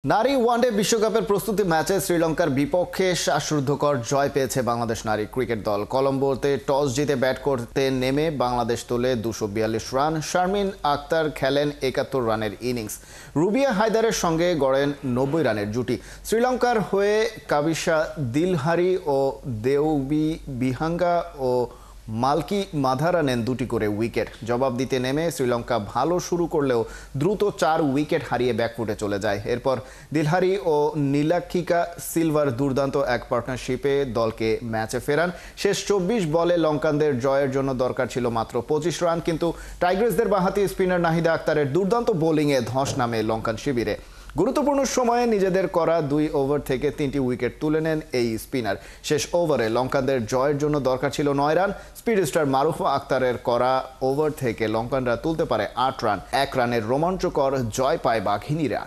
নারী ওয়ানডে বিশ্বকাপের প্রস্তুতি ম্যাচে শ্রীলঙ্কার বিপক্ষে শ্বাসরুদ্ধকর জয় পেয়েছে বাংলাদেশ নারী ক্রিকেট দল। কলম্বোতে টস জিতে ব্যাট করতে নেমে বাংলাদেশ তোলে 242 রান। শারমিন আক্তার খেলেন 71 রানের ইনিংস। রুবিয়া হায়দারের সঙ্গে গড়েন 90 রানের জুটি। শ্রীলঙ্কার হয়ে কাবিসা দিলহারি ও দেওবি বিহাঙ্গা ও মালকি মাধারা নেন দুটি করে উইকেট। জবাব দিতে নেমে শ্রীলঙ্কা ভালো শুরু করলেও দ্রুত 4 উইকেট হারিয়ে ব্যাকফুটে চলে যায়। এরপর দিলহারি ও নীলাক্ষিকা সিলভার দুর্দান্ত এক পার্টনারশিপে দলকে ম্যাচে ফেরান। শেষ 24 বলে লঙ্কানদের জয়ের জন্য দরকার ছিল মাত্র 25 রান, কিন্তু টাইগ্রেসদের বাঁহাতি স্পিনার নাহিদা আক্তারের দুর্দান্ত বোলিংয়ে ধস নামে লঙ্কান শিবিরে। গুরুত্বপূর্ণ সময়ে নিজেদের করা 2 ওভার থেকে 3টি উইকেট তুলে নেন এই স্পিনার। শেষ ওভারে লঙ্কানদের জয়ের জন্য দরকার ছিল 9 রান। স্পিড স্টার মারুফা আক্তারের করা ওভার থেকে লঙ্কানরা তুলতে পারে 8 রান। 1 রানের রোমাঞ্চকর জয় পায় বাঘিনীরা।